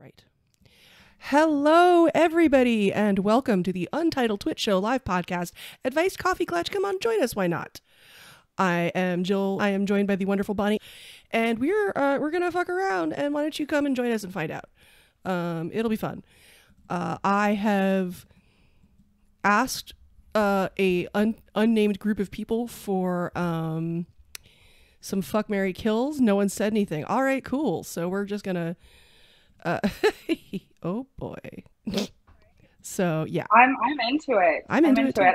Right. Hello, everybody, and welcome to the Untitled Twitch Show live podcast. Advice, coffee, Klatsch. Come on, join us. Why not? I am Jill. I am joined by the wonderful Bonnie, and we're gonna fuck around. And why don't you come and join us and find out? It'll be fun. I have asked a unnamed group of people for some fuck, marry, kills. No one said anything. All right, cool. So we're just gonna. Oh boy. So yeah, I'm into it. I'm into it.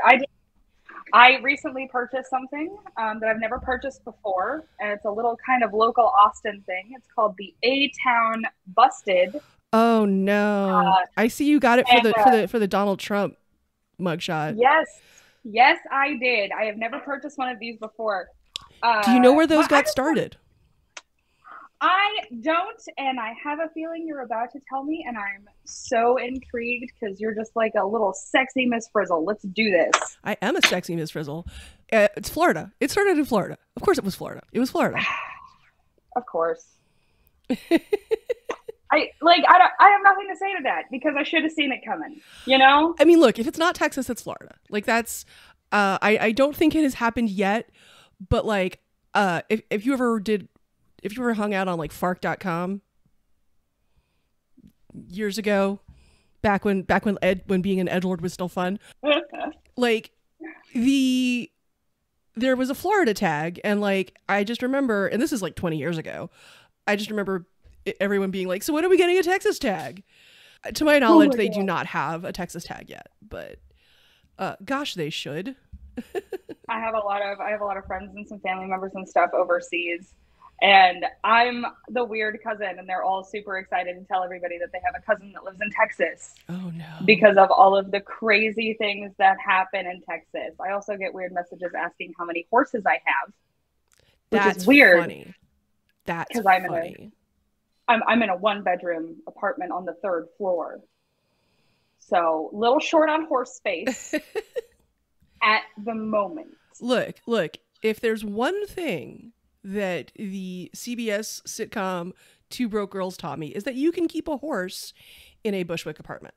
I recently purchased something that I've never purchased before, and it's a little kind of local Austin thing. It's called the A-Town Busted. Oh no! I see you got it for the Donald Trump mugshot. Yes, I did. I have never purchased one of these before. Do you know where those got started? I don't, and I have a feeling you're about to tell me, and I'm so intrigued because you're just like a little sexy Miss Frizzle. Let's do this. I am a sexy Miss Frizzle. It's Florida. It started in Florida. Of course it was Florida. It was Florida. Of course. I have nothing to say to that because I should have seen it coming, you know? I mean, look, if it's not Texas, it's Florida. Like that's I don't think it has happened yet, but like if you ever hung out on like fark.com years ago, back when being an edgelord was still fun, like there was a Florida tag, and like I just remember, and this is like 20 years ago, I just remember everyone being like, so when are we getting a Texas tag? To my knowledge, they do not have a Texas tag yet, but gosh, they should. I have a lot of friends and some family members and stuff overseas. And I'm the weird cousin, and they're all super excited to tell everybody that they have a cousin that lives in Texas. Oh, no. Because of all of the crazy things that happen in Texas. I also get weird messages asking how many horses I have. Which is weird. Funny. That's because I'm in a 1-bedroom apartment on the 3rd floor. So a little short on horse space at the moment. Look, if there's one thing that the CBS sitcom Two Broke Girls taught me, is that you can keep a horse in a Bushwick apartment.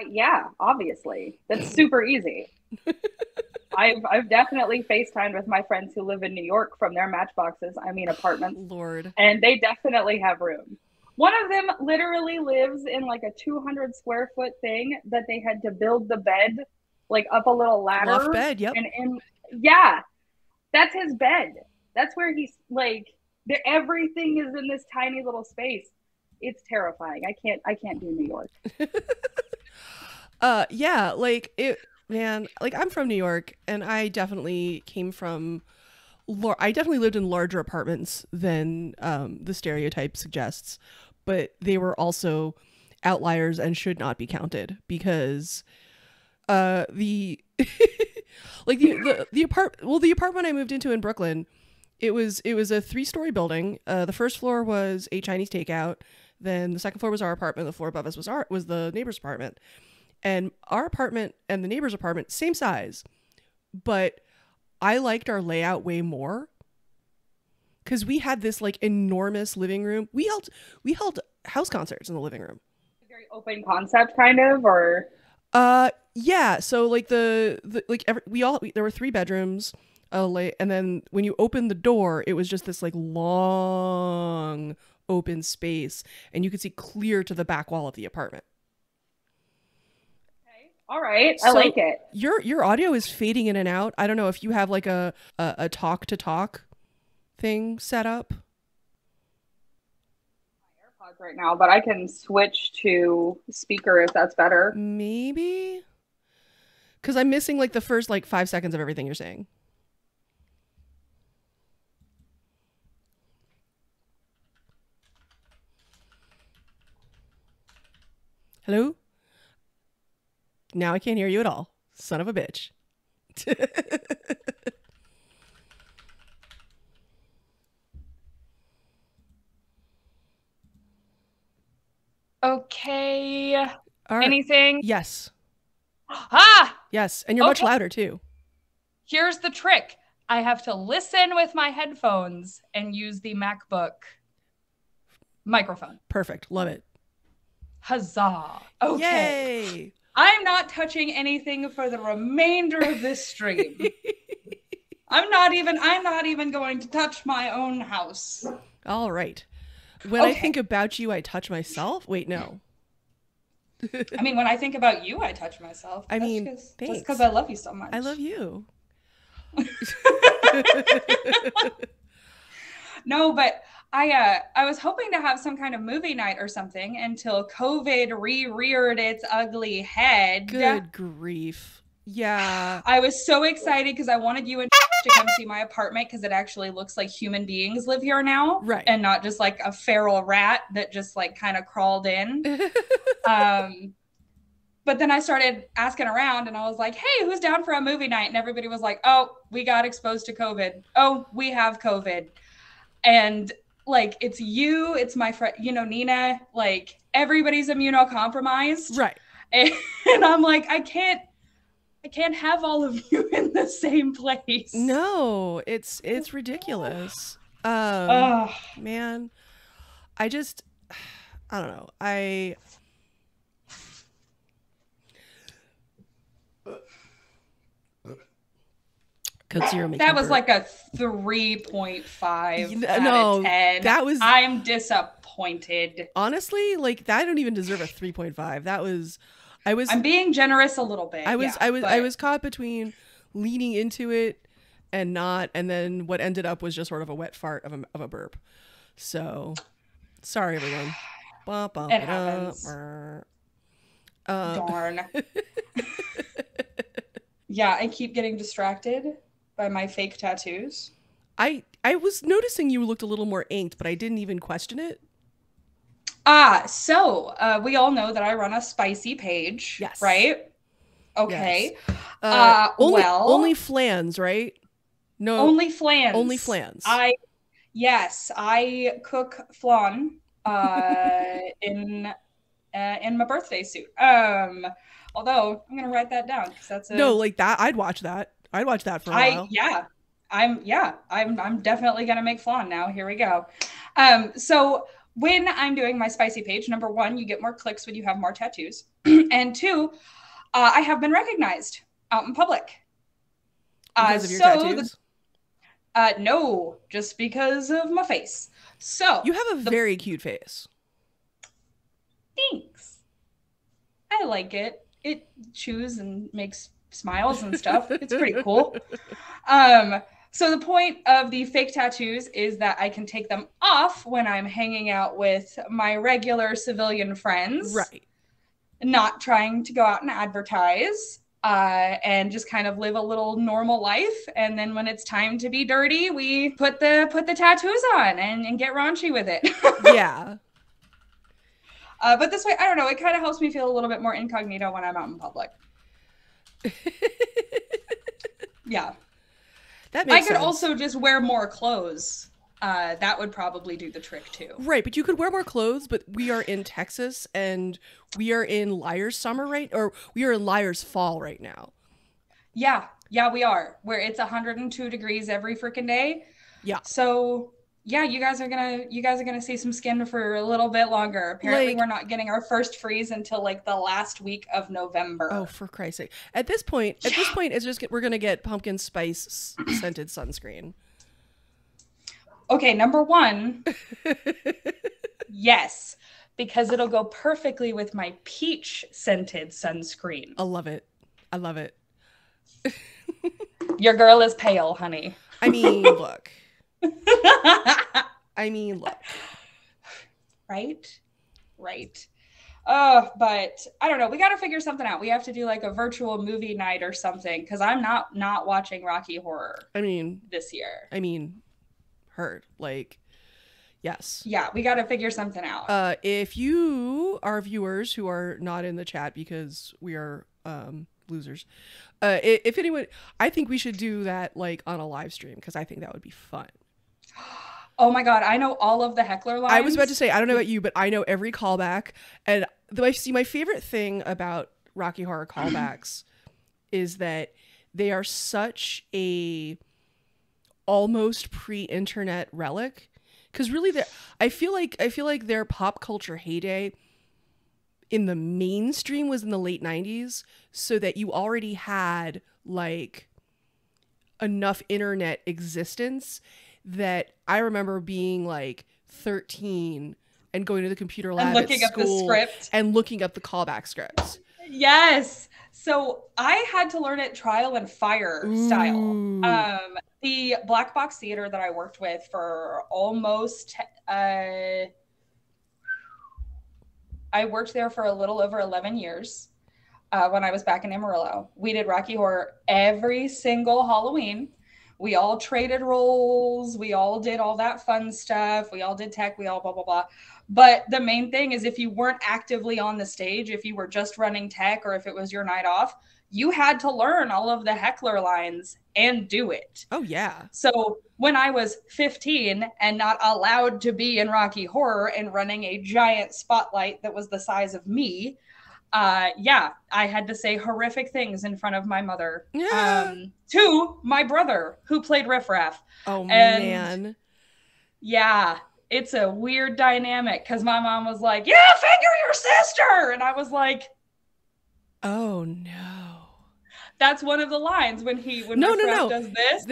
Yeah, obviously. That's super easy. I've definitely FaceTimed with my friends who live in New York from their apartments. Lord. And they definitely have room. One of them literally lives in like a 200 square foot thing that they had to build the bed like up a little ladder. Loft bed, yep. Yeah. That's his bed. That's where he's like, everything is in this tiny little space. It's terrifying. I can't do New York. Yeah, like it, man, like I'm from New York, and I definitely lived in larger apartments than the stereotype suggests, but they were also outliers and should not be counted because the apartment I moved into in Brooklyn, it was a 3-story building. The first floor was a Chinese takeout. Then the second floor was our apartment. The floor above us was the neighbor's apartment. And our apartment and the neighbor's apartment, same size, but I liked our layout way more because we had this like enormous living room. We held house concerts in the living room. Very open concept, kind of, or. Yeah, so like there were 3 bedrooms, and then when you opened the door, it was just this like long open space, and you could see clear to the back wall of the apartment. Okay, all right, I like it. Your audio is fading in and out. I don't know if you have like a talk to talk thing set up. Right now, but I can switch to speaker if that's better. Maybe because I'm missing like the first like 5 seconds of everything you're saying. Hello? Now I can't hear you at all. Son of a bitch. Okay. Right. Anything? Yes. Ah! Yes, and you're much louder too. Here's the trick. I have to listen with my headphones and use the MacBook Microphone. Perfect. Love it. Huzzah. Okay. Yay. I'm not touching anything for the remainder of this stream. I'm not even going to touch my own house. All right. When I think about you, I touch myself. Wait, no. I mean, when I think about you, I touch myself. I mean, just because I love you so much. I love you. No, but I was hoping to have some kind of movie night or something until COVID reared its ugly head. Good grief. Yeah. I was so excited because I wanted you and to come see my apartment because it actually looks like human beings live here now. Right. And not just like a feral rat that just like kind of crawled in. But then I started asking around and I was like, hey, who's down for a movie night? And everybody was like, oh, we got exposed to COVID. Oh, we have COVID. And like, it's you, it's my friend, Nina, like everybody's immunocompromised. Right. And I'm like, I can't have all of you in the same place. No, it's ridiculous. Man, I don't know. That was like a 3.5 out of 10. I'm disappointed. Honestly, like that don't even deserve a 3.5. I'm being generous a little bit. I was caught between leaning into it and not, and then what ended up was just sort of a wet fart of a burp. So, sorry everyone. It happens. Darn. Yeah, I keep getting distracted by my fake tattoos. I was noticing you looked a little more inked, but I didn't even question it. So we all know that I run a spicy page, yes. Right? Okay. Yes. Only flans, right? No, only flans. Only flans. I cook flan in my birthday suit. Although I'm gonna write that down because that's like that. I'd watch that. I'd watch that for a while. I'm definitely gonna make flan now. Here we go. So when I'm doing my spicy page, number one, you get more clicks when you have more tattoos, and two, I have been recognized out in public. Because of your tattoos? No, just because of my face. So you have a very cute face. Thanks. I like it. It chews and makes smiles and stuff. It's pretty cool. So the point of the fake tattoos is that I can take them off when I'm hanging out with my regular civilian friends. Right. Not trying to go out and advertise, and just kind of live a little normal life. And then when it's time to be dirty, we put the tattoos on and get raunchy with it. Yeah. But this way, I don't know, it kind of helps me feel a little bit more incognito when I'm out in public. Yeah. That makes sense. I could also just wear more clothes. That would probably do the trick too. Right, but you could wear more clothes, but we are in Texas and we are in Liar's summer we are in Liar's fall right now. Yeah, we are. Where it's 102 degrees every freaking day. Yeah. So yeah, you guys are gonna see some skin for a little bit longer. Apparently, we're not getting our first freeze until like the last week of November. Oh, for Christ's sake! At this point, it's just we're gonna get pumpkin spice scented sunscreen. Okay, number one, yes, because it'll go perfectly with my peach scented sunscreen. I love it. I love it. Your girl is pale, honey. I mean, look. Right. But I don't know. We got to figure something out. We have to do like a virtual movie night or something because I'm not watching Rocky Horror. This year. Heard like, yes. Yeah, we got to figure something out. If you are viewers who are not in the chat because we are losers, if anyone, I think we should do that like on a live stream because I think that would be fun. Oh my God, I know all of the heckler lines. I was about to say, I don't know about you, but I know every callback. And my favorite thing about Rocky Horror callbacks is that they are such a almost pre-internet relic Because really, I feel like their pop culture heyday in the mainstream was in the late 90s, so that you already had like enough internet existence that I remember being like 13 and going to the computer lab and looking at up the school script and looking up the callback scripts. Yes. So I had to learn it trial and fire style. Ooh. The black box theater that I worked with for almost I worked there for a little over 11 years when I was back in Amarillo. We did Rocky Horror every single Halloween. We all traded roles. We all did all that fun stuff. We all did tech. We all blah, blah, blah. But the main thing is if you weren't actively on the stage, if you were just running tech or if it was your night off, you had to learn all of the heckler lines and do it. Oh, yeah. So when I was 15 and not allowed to be in Rocky Horror and running a giant spotlight that was the size of me, I had to say horrific things in front of my mother to my brother who played Riff Raff. Oh, man. Yeah, it's a weird dynamic because my mom was like, yeah, figure your sister. And I was like, oh, no. That's one of the lines when Riff Raff does this.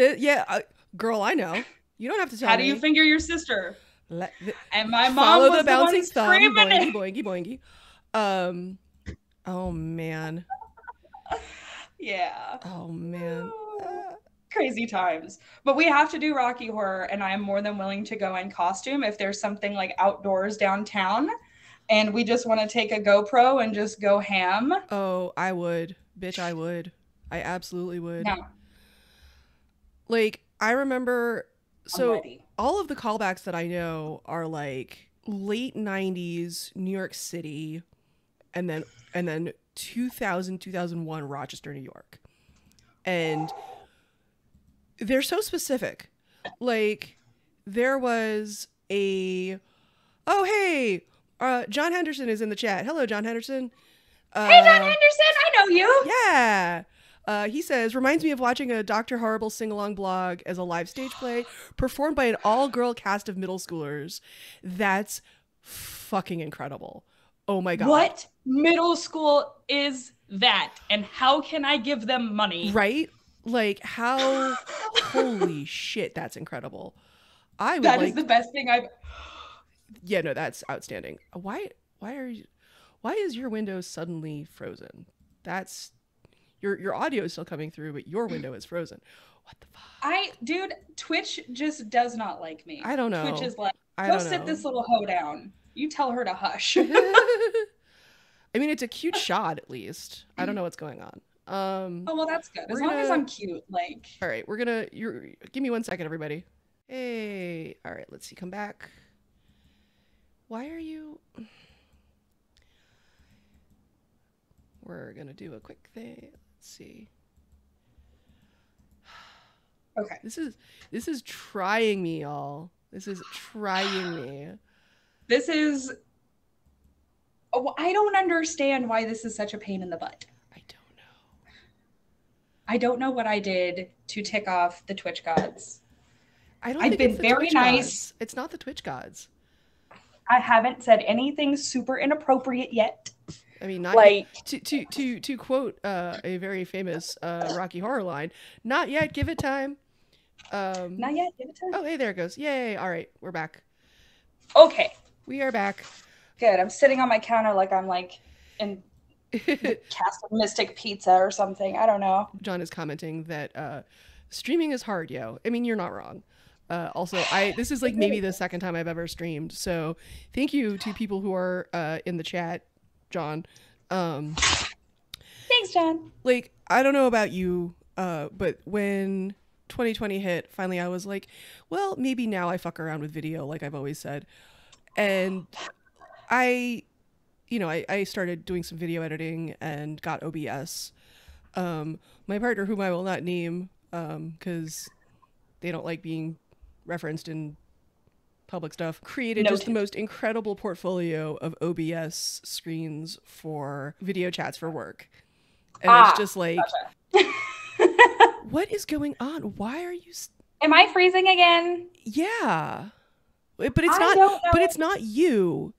Girl, I know. You don't have to tell me. How do you finger your sister? And my mom follow was the bouncing thumb, boingy, boingy, boingy. Oh, man. Yeah. Oh, man. Crazy times. But we have to do Rocky Horror, and I am more than willing to go in costume if there's something like outdoors downtown and we just want to take a GoPro and just go ham. Oh, I would. Bitch, I would. I absolutely would. No. Like, I remember, so all of the callbacks that I know are like late 90s New York City and then 2001 Rochester, New York. And they're so specific. Like, there was oh, hey, John Henderson is in the chat. Hello, John Henderson. Hey, John Henderson, I know you. Yeah. He says, reminds me of watching a Dr. Horrible sing-along blog as a live stage play performed by an all-girl cast of middle schoolers. That's fucking incredible. Oh my God. What middle school is that? And how can I give them money? Right? Like, how? Holy shit, that's incredible. That is the best thing I've... Yeah, no, that's outstanding. Why is your window suddenly frozen? That's... Your audio is still coming through, but your window is frozen. What the fuck? Dude, Twitch just does not like me. I don't know. Twitch is like, go sit this little hoe down. You tell her to hush. I mean, it's a cute shot, at least. I don't know what's going on. Oh, well, that's good. As long as I'm cute, like. All right, give me 1 second, everybody. Hey, all right, let's see. Come back. Why are you? We're gonna do a quick thing. Let's see. Okay. This is trying me, y'all. This is trying me. This is. Oh, I don't understand why this is such a pain in the butt. I don't know what I did to tick off the Twitch gods. I've been very nice. It's not the Twitch gods. I haven't said anything super inappropriate yet. I mean, not like to quote a very famous Rocky Horror line. Not yet. Give it time. Not yet. Give it time. Oh, hey, there it goes. Yay! All right, we're back. Okay, we are back. Good. I'm sitting on my counter like I'm like in cast of Mystic Pizza or something. I don't know. John is commenting that streaming is hard, yo. I mean, you're not wrong. Also, this is like maybe the second time I've ever streamed. So thank you to people who are in the chat, John. Thanks, John. Like, I don't know about you, but when 2020 hit, finally I was like, well, maybe now I fuck around with video like I've always said. And I started doing some video editing and got OBS. My partner, whom I will not name because they don't like being referenced in public stuff, created just the most incredible portfolio of OBS screens for video chats for work. And it's just like, gotcha. What is going on? Why are you... Am I freezing again? Yeah. But it's not. But it's not you.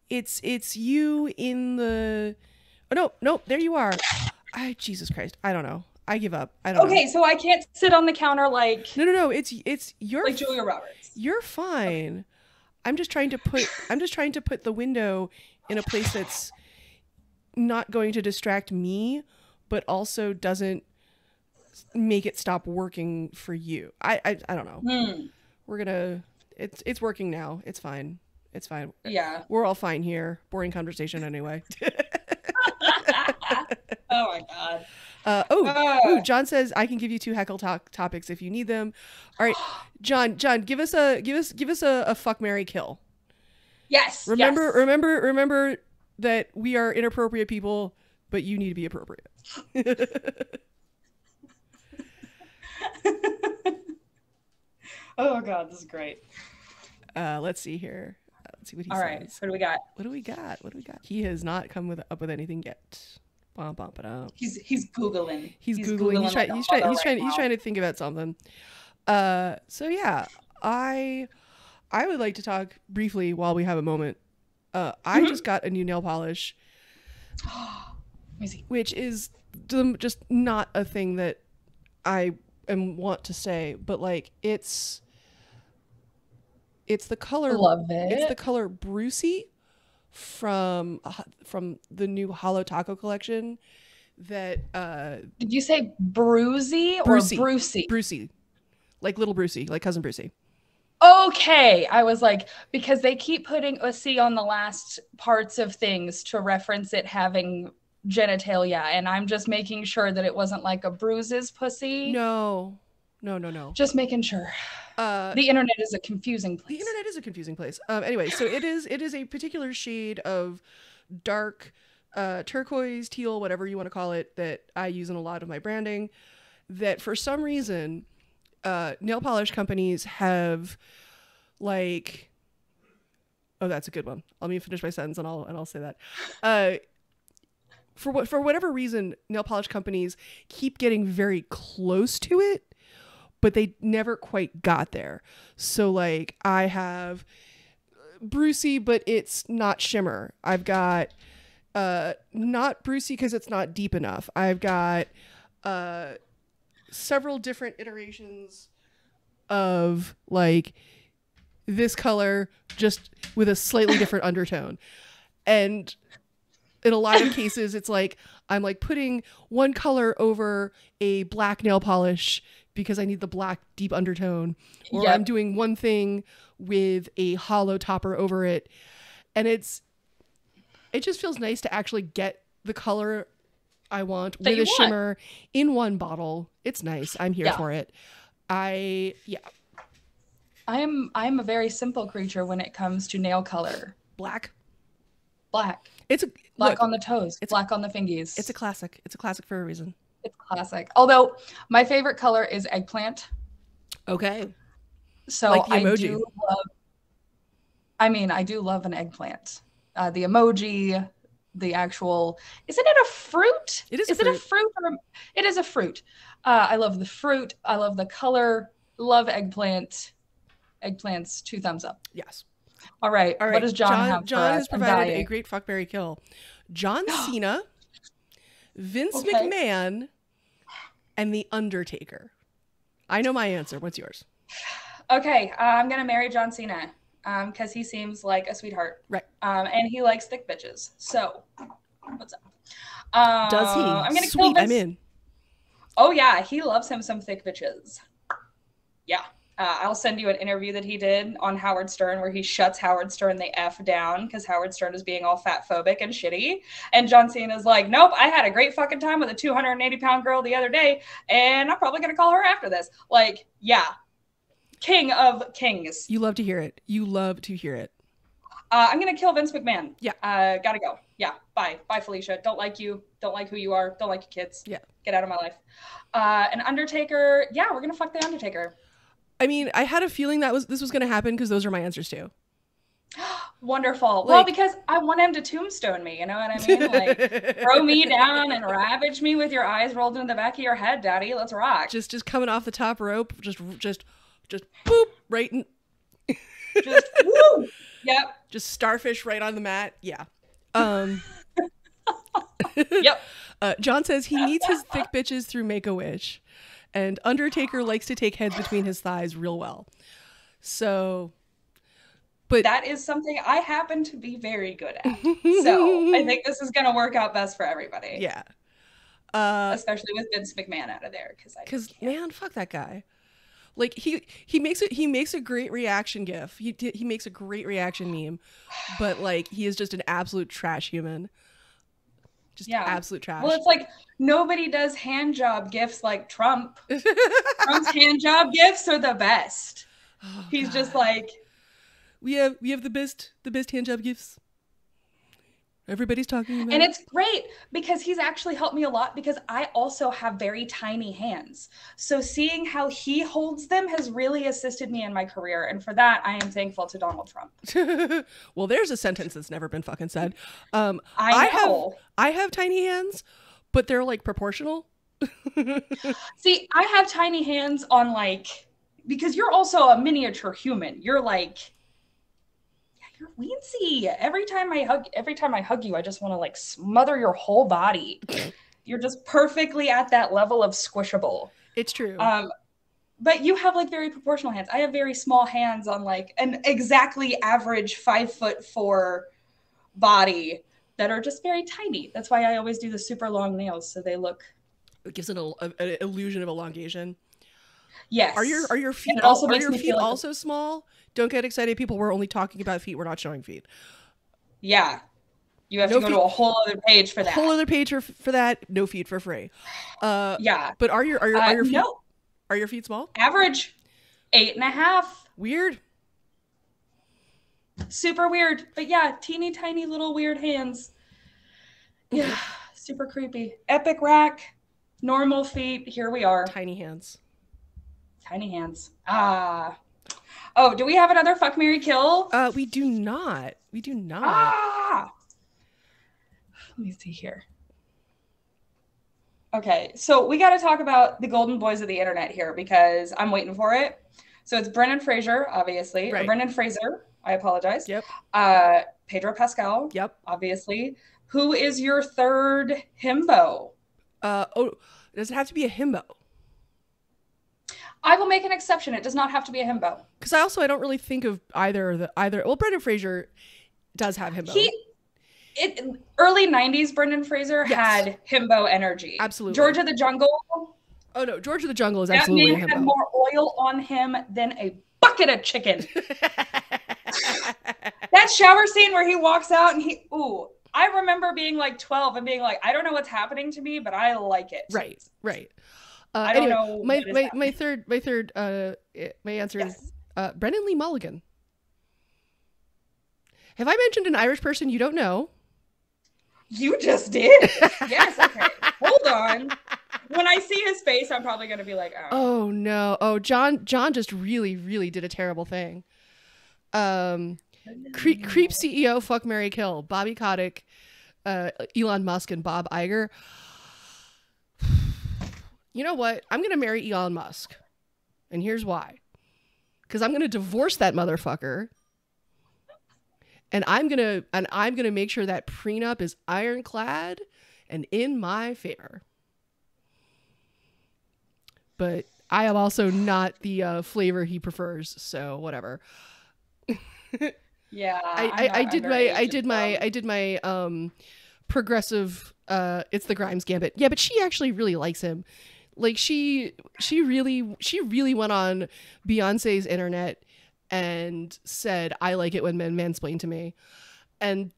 It's you in the. Oh no! There you are. Jesus Christ! I don't know. I give up. I don't know. Okay, so I can't sit on the counter like. No. It's you're like Julia Roberts. You're fine. Okay. I'm just trying to put the window in a place that's not going to distract me, but also doesn't make it stop working for you. I don't know. We're gonna. It's working now. It's fine. It's fine. Yeah. We're all fine here. Boring conversation anyway. Oh my God. John says I can give you 2 heckle topics if you need them. All right, John, give us a fuck, marry, kill. Yes. Remember that we are inappropriate people, but you need to be appropriate. Oh God, this is great. Let's see here. Let's see what he says. All right, what do we got? What do we got? He has not come up with anything yet. He's Googling. He's Googling. He's trying to think about something. So yeah, I would like to talk briefly while we have a moment. I just got a new nail polish, which is just not a thing that I want to say, but like it's the color. Love it. It's the color Brucey from the new Hollow Taco collection. That did you say Brucey or Brucey? Brucey, like little Brucey, like cousin Brucey. Okay, I was like, because they keep putting a C on the last parts of things to reference it having genitalia, and I'm just making sure that it wasn't like a bruises pussy. No. Just making sure. The internet is a confusing place. Anyway, so it is a particular shade of dark turquoise, teal, whatever you want to call it, that I use in a lot of my branding, that for some reason nail polish companies have like, oh, that's a good one. Let me finish my sentence and I'll say that. For whatever reason, nail polish companies keep getting very close to it, but they never quite got there. So like I have Brucey, but it's not shimmer. I've got not Brucey because it's not deep enough. I've got several different iterations of like this color just with a slightly different undertone. And in a lot of cases, it's like I'm like putting one color over a black nail polish because I need the black deep undertone, or I'm doing one thing with a hollow topper over it. And it just feels nice to actually get the color I want with a shimmer in one bottle. It's nice. I'm here for it. I'm a very simple creature when it comes to nail color. Black. It's black on the toes. It's black on the fingies. It's a classic. It's a classic for a reason. It's classic. Although my favorite color is eggplant. Okay. So like the emoji. I do love an eggplant. The emoji, the actual, isn't it a fruit? It is. Is it a fruit? It is a fruit. I love the fruit. I love the color. Love eggplant. Eggplants, 2 thumbs up. Yes. All right. What does John have? John has provided a great fuck, marry, kill. John Cena, Vince McMahon, and The Undertaker. I know my answer. What's yours? Okay. I'm going to marry John Cena because he seems like a sweetheart. Right. And he likes thick bitches. So, what's up? Does he? I'm going to Sweet, I'm in. Oh, yeah. He loves him some thick bitches. Yeah. I'll send you an interview that he did on Howard Stern where he shuts Howard Stern the F down because Howard Stern is being all fat phobic and shitty. And John Cena's like, nope, I had a great fucking time with a 280-pound girl the other day, and I'm probably going to call her after this. Like, yeah. King of kings. You love to hear it. I'm going to kill Vince McMahon. Yeah. Gotta go. Yeah. Bye. Bye, Felicia. Don't like you. Don't like who you are. Don't like your kids. Yeah. Get out of my life. An Undertaker. Yeah, we're going to fuck the Undertaker. I mean, I had a feeling this was going to happen because those are my answers too. Wonderful. Well, because I want him to tombstone me. You know what I mean? Like, throw me down and ravage me with your eyes rolled into the back of your head, Daddy. Let's rock. Just coming off the top rope. Just boop right in. Just woo. Yep. Just starfish right on the mat. Yeah. Yep. John says he meets his thick bitches through Make-A-Wish, and Undertaker likes to take heads between his thighs real well. So, but that is something I happen to be very good at. So I think this is going to work out best for everybody. Yeah. Especially with Vince McMahon out of there, because man, fuck that guy. Like he makes a great reaction gif. He makes a great reaction meme, but like he is just an absolute trash human. Just absolute trash. Well, it's like nobody does hand job gifs like Trump. Trump's hand job gifs are the best. Oh, He's God. just like, we have the best hand job gifs. Everybody's talking about. And it's great because he's actually helped me a lot because I also have very tiny hands. So seeing how he holds them has really assisted me in my career. And for that, I am thankful to Donald Trump. Well, there's a sentence that's never been fucking said. I know. I have tiny hands, but they're like proportional. See, I have tiny hands on like, because you're also a miniature human. You're like, you're weensy. Every time I hug you, I just want to like smother your whole body. You're just perfectly at that level of squishable. It's true. But you have like very proportional hands. I have very small hands on like an exactly average 5'4" body that are just very tiny. That's why I always do the super long nails so they look. It gives an illusion of elongation. Yes. Are your feet also small? Don't get excited, people. We're only talking about feet. We're not showing feet. Yeah. You have to go to a whole other page for that. Whole other page for that. No feet for free. Yeah. But are your feet? No. Are your feet small? Average 8.5. Weird. Super weird. But yeah, teeny tiny little weird hands. Yeah. Super creepy. Epic rack. Normal feet. Here we are. Tiny hands. Tiny hands. Oh, do we have another fuck, marry, kill? We do not. We do not. Let me see here. Okay, so we got to talk about the golden boys of the internet here because I'm waiting for it. So it's Brendan Fraser, obviously. Right. Brendan Fraser. I apologize. Yep. Pedro Pascal. Yep. Obviously. Who is your third himbo? Does it have to be a himbo? I will make an exception. It does not have to be a himbo. Because I don't really think of either. Well, Brendan Fraser does have himbo. Early 90s Brendan Fraser had himbo energy. Absolutely. George of the Jungle. Oh no, George of the Jungle is absolutely a himbo. That man had more oil on him than a bucket of chicken. That shower scene where he walks out and I remember being like 12 and being like, I don't know what's happening to me, but I like it. Right. I don't know. My answer is Brendan Lee Mulligan. Have I mentioned an Irish person you don't know? You just did. Yes. Okay. Hold on. When I see his face, I'm probably going to be like, oh no. Oh, John just really, really did a terrible thing. Creep CEO, fuck, marry, kill. Bobby Kotick, Elon Musk, and Bob Iger. You know what? I'm going to marry Elon Musk. And here's why. Because I'm going to divorce that motherfucker. And I'm going to make sure that prenup is ironclad and in my favor. But I am also not the flavor he prefers, so whatever. Yeah. I did my progressive it's the Grimes gambit. Yeah, but she actually really likes him. Like she really went on Beyonce's internet and said, I like it when men mansplain to me. And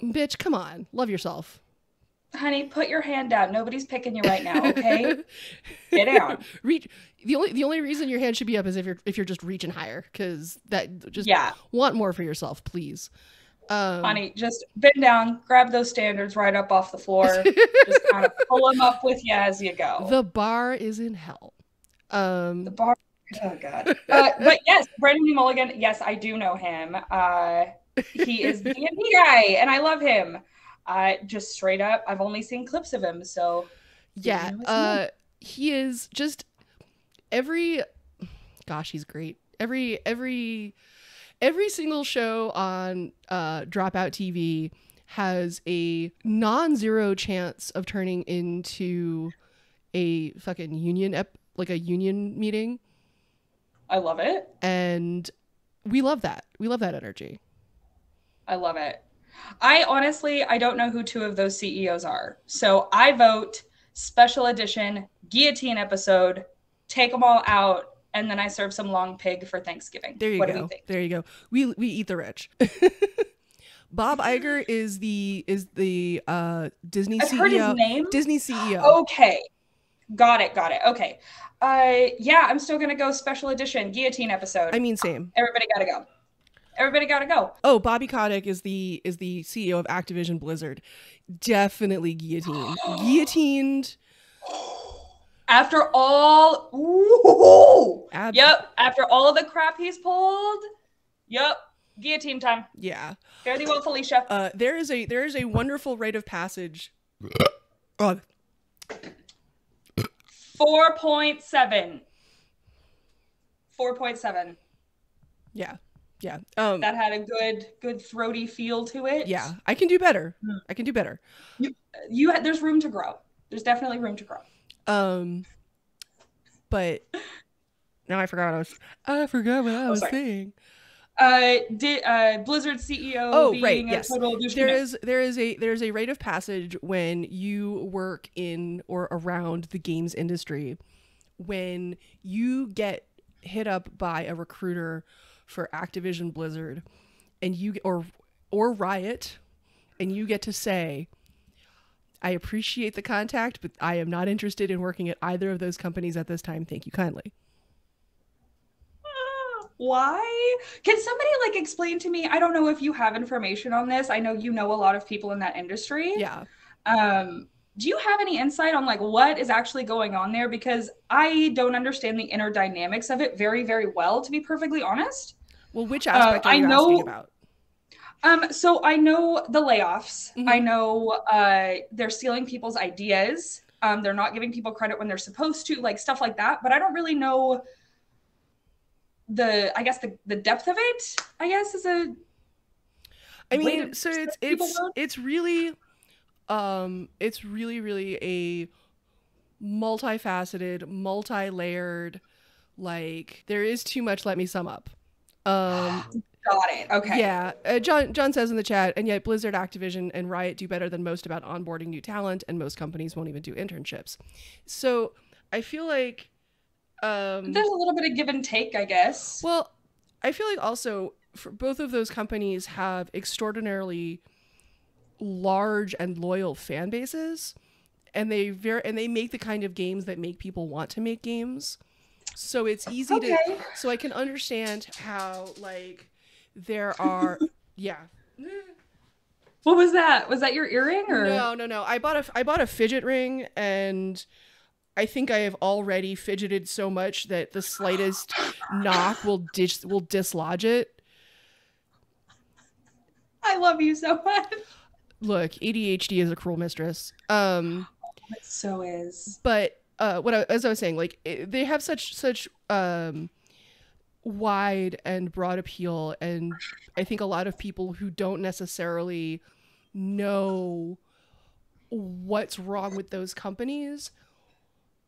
bitch, come on, love yourself. Honey, put your hand down. Nobody's picking you right now, okay? Get down. The only reason your hand should be up is if you're just reaching higher, because that just want more for yourself, please. Honey, just bend down, grab those standards right up off the floor, just kind of pull them up with you as you go. The bar is in hell. The bar. Oh God. But yes, Brendan Lee Mulligan. Yes, I do know him. He is the D&D guy, and I love him. Just straight up, I've only seen clips of him, so yeah. He is just he's great. Every single show on Dropout TV has a non-zero chance of turning into a fucking union like a union meeting. I love it. And we love that. We love that energy. I love it. I don't know who two of those CEOs are. So I vote special edition guillotine episode, take them all out, and then I serve some long pig for Thanksgiving. There you what go. Do we think? There you go. We eat the rich. Bob Iger is the Disney I've CEO. heard his name. Disney CEO. Okay. Got it. Okay. Yeah, I'm still gonna go special edition guillotine episode. I mean, same. Everybody gotta go. Oh, Bobby Kotick is the CEO of Activision Blizzard. Definitely guillotined. After all, yep. After all of the crap he's pulled, yep. Guillotine time. Yeah. Fare thee well, Felicia. There is a wonderful rite of passage. 4.7. 4.7. Yeah. That had a good throaty feel to it. Yeah. I can do better. There's room to grow. There's definitely room to grow. But now I forgot what I was saying. Blizzard CEO being a total douche. There's a rite of passage when you work in or around the games industry, when you get hit up by a recruiter for Activision Blizzard and you or Riot, and you get to say, I appreciate the contact, but I am not interested in working at either of those companies at this time. Thank you kindly. Why? Can somebody explain to me? I don't know if you have information on this. I know you know a lot of people in that industry. Yeah. Do you have any insight on what is actually going on there? Because I don't understand the inner dynamics of it very, very well, to be perfectly honest. Well, which aspect are you asking about? So I know the layoffs. Mm-hmm. I know they're stealing people's ideas. They're not giving people credit when they're supposed to, stuff like that. But I don't really know the depth of it, I guess, is a so it's really a multifaceted, multi-layered, there is too much. Let me sum up. Got it. Okay. Yeah. John says in the chat, and yet Blizzard, Activision, and Riot do better than most about onboarding new talent, and most companies won't even do internships. So I feel like there's a little bit of give and take, I guess. Well, I feel like also for both of those companies have extraordinarily large and loyal fan bases, and they make the kind of games that make people want to make games. So it's easy so I can understand how there are What was that? Was that your earring or No. I bought a fidget ring, and I think I have already fidgeted so much that the slightest knock will dislodge it. I love you so much. Look, ADHD is a cruel mistress. It so is. But as I was saying, they have such wide and broad appeal, and I think a lot of people who don't necessarily know what's wrong with those companies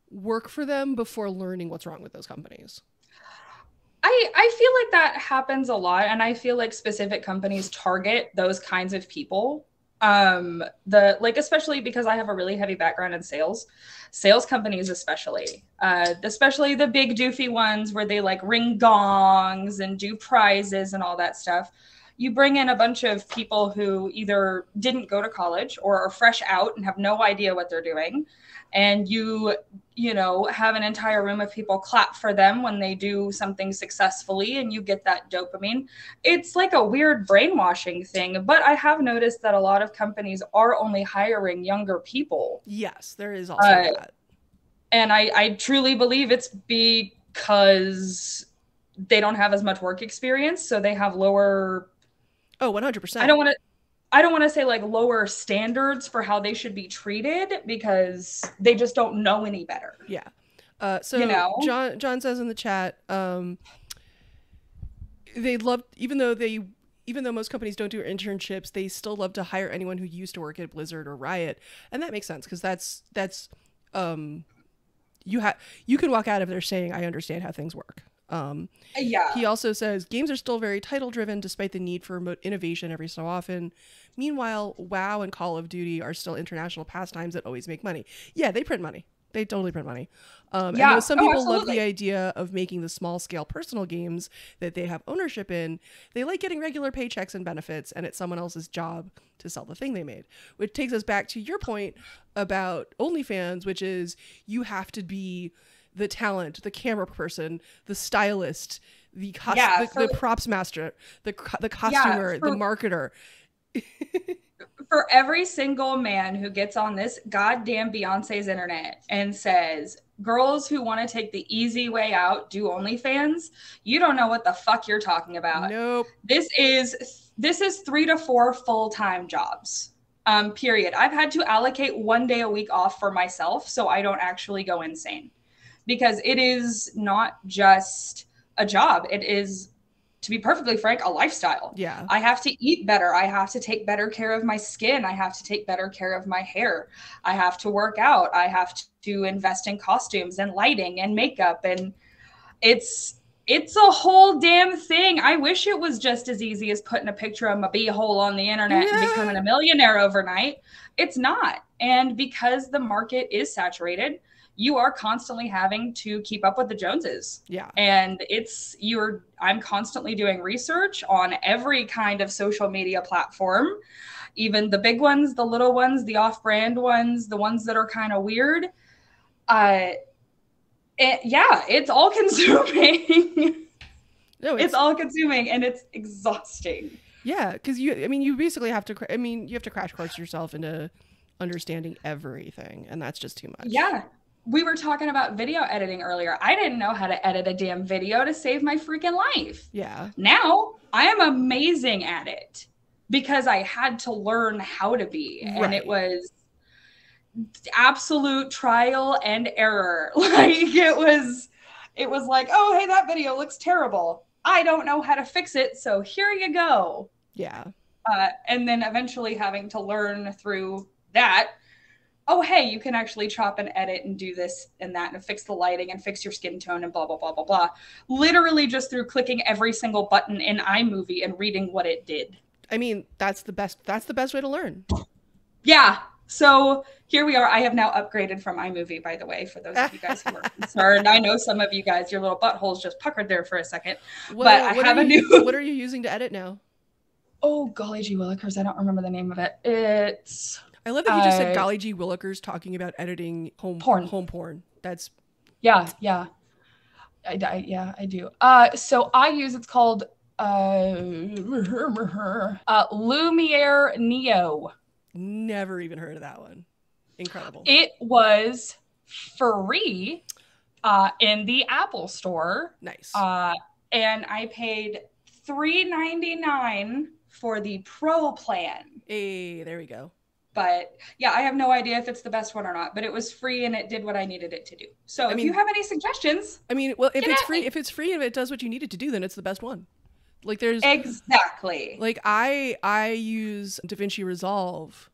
work for them before learning what's wrong with those companies. I feel like that happens a lot, and I feel like specific companies target those kinds of people. Especially because I have a really heavy background in sales companies, especially the big doofy ones where they ring gongs and do prizes and all that stuff. You bring in a bunch of people who either didn't go to college or are fresh out and have no idea what they're doing. And you have an entire room of people clap for them when they do something successfully, and you get that dopamine. It's like a weird brainwashing thing, but I have noticed that a lot of companies are only hiring younger people. Yes, there is also that. And I truly believe it's because they don't have as much work experience, so they have lower... Oh, 100%. I don't want to say lower standards for how they should be treated, because they just don't know any better. Yeah. So John says in the chat, they love, even though most companies don't do internships, they still love to hire anyone who used to work at Blizzard or Riot, and that makes sense because that's you can walk out of there saying I understand how things work. Yeah. He also says games are still very title driven despite the need for innovation every so often. Meanwhile, WoW and Call of Duty are still international pastimes that always make money. Yeah, they print money. They totally print money. And though some people love the idea of making the small scale personal games that they have ownership in, they like getting regular paychecks and benefits, and it's someone else's job to sell the thing they made. Which takes us back to your point about OnlyFans, which is you have to be the talent, the camera person, the stylist, the props master, the costumer, the marketer. For every single man who gets on this goddamn Beyonce's internet and says, girls who want to take the easy way out do OnlyFans, you don't know what the fuck you're talking about. Nope. This is 3 to 4 full-time jobs. Period. I've had to allocate 1 day a week off for myself so I don't actually go insane. Because it is not just a job. It is, to be perfectly frank, a lifestyle. Yeah. I have to eat better. I have to take better care of my skin. I have to take better care of my hair. I have to work out. I have to invest in costumes and lighting and makeup. And it's a whole damn thing. I wish it was just as easy as putting a picture of my beehole on the internet and becoming a millionaire overnight. It's not. And because the market is saturated, you are constantly having to keep up with the Joneses. Yeah. And I'm constantly doing research on every kind of social media platform, even the big ones, the little ones, the off-brand ones, the ones that are kind of weird. It's all consuming. No, it's all consuming and it's exhausting. Yeah, because you basically have to, you have to crash course yourself into understanding everything, and that's just too much. Yeah. We were talking about video editing earlier. I didn't know how to edit a damn video to save my freaking life. Yeah. Now I am amazing at it because I had to learn how to be. Right. And it was absolute trial and error. Like it was like, oh, hey, that video looks terrible. I don't know how to fix it. So here you go. Yeah. And then eventually having to learn through that. Oh, hey, you can actually chop and edit and do this and that and fix the lighting and fix your skin tone and blah, blah, blah, blah, blah. Literally just through clicking every single button in iMovie and reading what it did. That's the best way to learn. Yeah. So here we are. I have now upgraded from iMovie, by the way, for those of you guys who are concerned. I know some of you guys, your little buttholes just puckered there for a second. What are you using to edit now? Oh, golly gee willikers. I don't remember the name of it. I love that you just said golly gee willikers talking about editing home porn. That's yeah. I do. So I use, it's called Lumiere Neo. Never even heard of that one. Incredible. It was free in the Apple Store. Nice. And I paid $3.99 for the Pro plan. Hey, there we go. But yeah, I have no idea if it's the best one or not, but it was free and it did what I needed it to do. So if you have any suggestions, if it's free and it does what you need it to do, then it's the best one. Like there's exactly like I use DaVinci Resolve,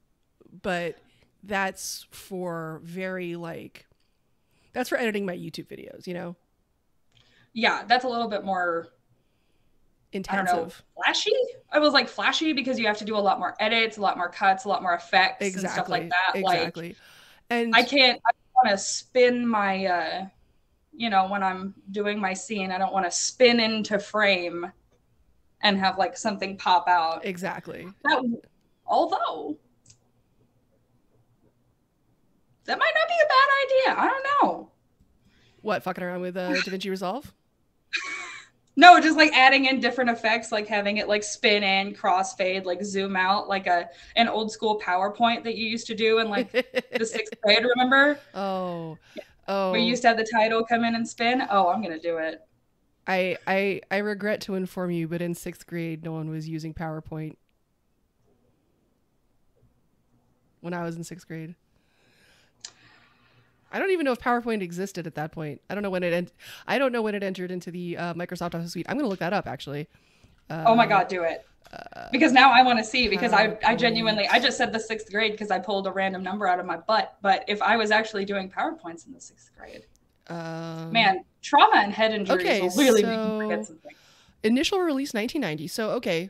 but that's for that's for editing my YouTube videos, you know? Yeah, that's a little bit more intensive. I don't know, flashy? I was like flashy because you have to do a lot more edits, a lot more cuts, a lot more effects and stuff like that. Exactly. And I want to spin my, when I'm doing my scene, I don't want to spin into frame and have like something pop out. Exactly. Although that might not be a bad idea. I don't know. What, fucking around with DaVinci Resolve? No, just like adding in different effects, like having it like spin in, crossfade, like zoom out, like an old school PowerPoint that you used to do in like the 6th grade, remember? Oh. Yeah. Oh. Where you used to have the title come in and spin. Oh, I'm gonna do it. I regret to inform you, but in 6th grade, no one was using PowerPoint. When I was in 6th grade. I don't even know if PowerPoint existed at that point. I don't know when I don't know when it entered into the Microsoft Office suite. I'm going to look that up actually. Oh my God, do it. Because now I want to see, because I genuinely, I PowerPoint. just said the 6th grade because I pulled a random number out of my butt. But if I was actually doing PowerPoints in the 6th grade, man, trauma and head injuries Okay, will really make you forget so something. initial release 1990. So okay.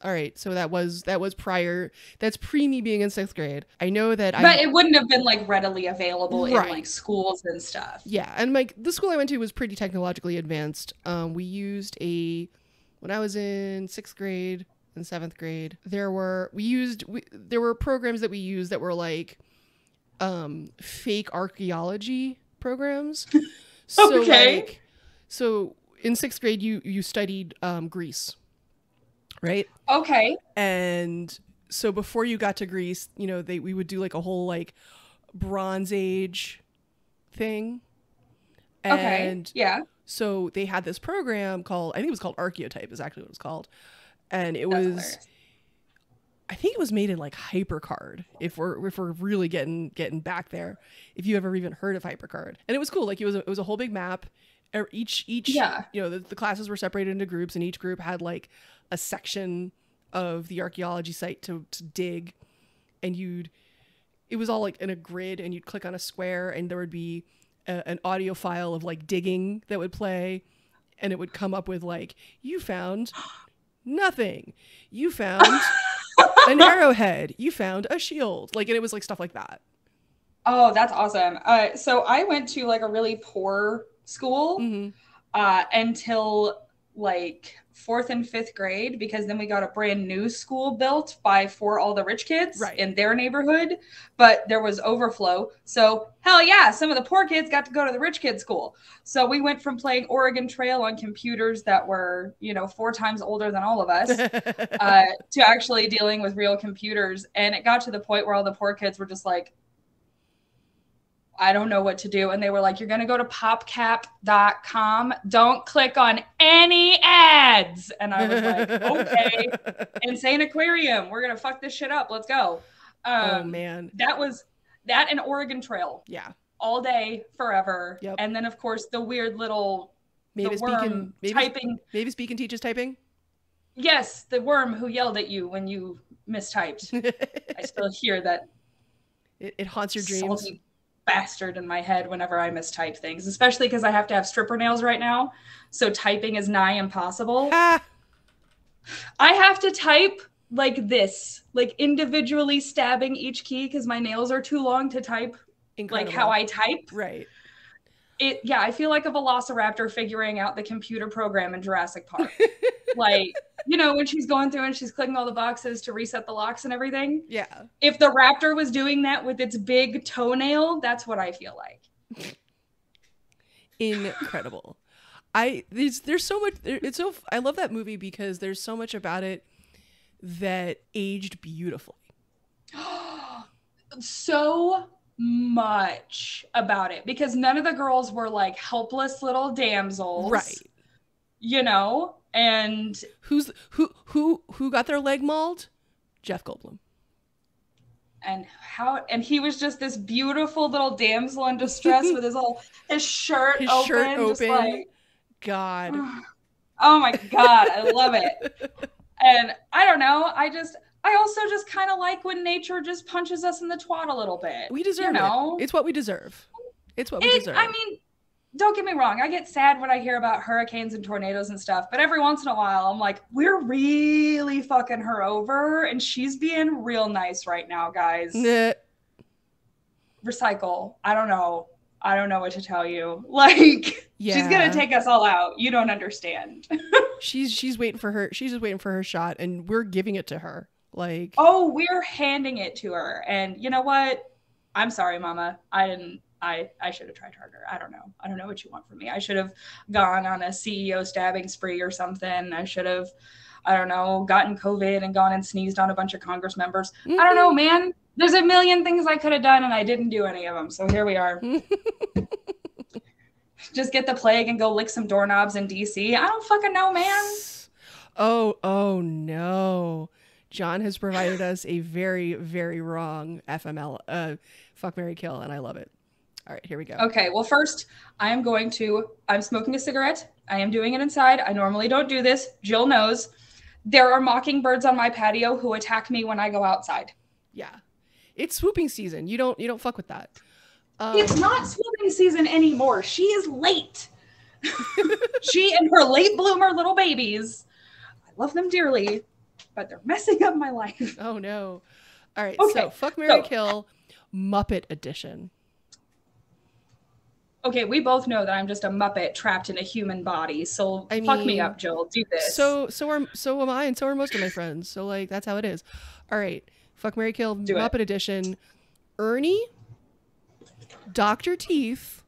All right. So that was prior. That's pre me being in 6th grade. I know that But it wouldn't have been like readily available in like right. schools and stuff. Yeah, and like the school I went to was pretty technologically advanced. We used when I was in 6th grade and 7th grade, there were programs that we used that were like fake archaeology programs. So Okay. like, so in 6th grade you studied Greece, right? Okay. And so before you got to Greece, you know, we would do like a whole like Bronze Age thing. Okay. And Yeah. so they had this program called, I think it was called Archeotype is actually what it was called. And it That's was, hilarious. I think it was made in like HyperCard. If we're really getting back there, if you ever even heard of HyperCard, and it was cool. Like it was a whole big map. Each Yeah. you know, the classes were separated into groups, and each group had like a section of the archaeology site to dig, and it was all like in a grid, and you'd click on a square, and there would be an audio file of like digging that would play, and it would come up with like, you found nothing, you found an arrowhead, you found a shield, like, and it was like stuff like that. Oh, that's awesome. So I went to like a really poor school Mm-hmm. until like 4th and 5th grade, because then we got a brand new school built for all the rich kids Right. in their neighborhood, but there was overflow. So hell yeah, some of the poor kids got to go to the rich kids school. So we went from playing Oregon Trail on computers that were, 4 times older than all of us, to actually dealing with real computers. And it got to the point where all the poor kids were just like, I don't know what to do. And they were like, you're going to go to popcap.com. Don't click on any ads. And I was like, okay, Insane Aquarium. We're going to fuck this shit up. Let's go. Oh man. That was that and Oregon Trail. Yeah. All day, forever. Yep. And then of course the weird little Mavis worm typing. Mavis Beacon teaches typing. Yes, the worm who yelled at you when you mistyped. I still hear that. It haunts your dreams. Salty bastard in my head whenever I mistype things, especially because I have to have stripper nails right now. So typing is nigh impossible. Ah! I have to type like this, like individually stabbing each key because my nails are too long to type. Incredible. Like how I type. Right. I feel like a velociraptor figuring out the computer program in Jurassic Park. Like, when she's going through and she's clicking all the boxes to reset the locks and everything. Yeah. If the raptor was doing that with its big toenail, that's what I feel like. Incredible. There's so much. I love that movie because there's so much about it that aged beautifully. So much about it, because none of the girls were like helpless little damsels, right? And who got their leg mauled? Jeff Goldblum. And he was just this beautiful little damsel in distress with his shirt open. Just like, God. Oh my God, I love it. And I don't know, I also just kind of like when nature just punches us in the twat a little bit. We deserve it. It's what we deserve. Deserve. I mean, don't get me wrong. I get sad when I hear about hurricanes and tornadoes and stuff, but every once in a while I'm like, we're really fucking her over and she's being real nice right now, guys. Nah. Recycle. I don't know what to tell you. Like, yeah. She's going to take us all out. You don't understand. She's waiting for her shot and we're giving it to her. Like, oh, we're handing it to her. And you know what? I'm sorry, Mama. I should have tried harder. I don't know what you want from me. I should have gone on a CEO stabbing spree or something. I should have, I don't know, gotten COVID and gone and sneezed on a bunch of Congress members. Mm-hmm. I don't know, man. There's a million things I could have done and I didn't do any of them. So here we are. Just get the plague and go lick some doorknobs in DC. I don't fucking know, man. Oh no. John has provided us a very, very wrong FML, fuck, marry, kill, and I love it. All right, here we go. Okay, well, first, I'm smoking a cigarette. I am doing it inside. I normally don't do this. Jill knows. There are mockingbirds on my patio who attack me when I go outside. Yeah. It's swooping season. You don't fuck with that. It's not swooping season anymore. She is late. She and her late bloomer little babies. I love them dearly, but they're messing up my life. Oh, no. All right, Okay, so fuck, marry, kill, Muppet edition. Okay, we both know that I'm just a Muppet trapped in a human body. So fuck me up, Jill. Do this. So am I, and so are most of my friends. So like that's how it is. All right, fuck, marry, kill, Muppet edition. Ernie, Dr. Teeth,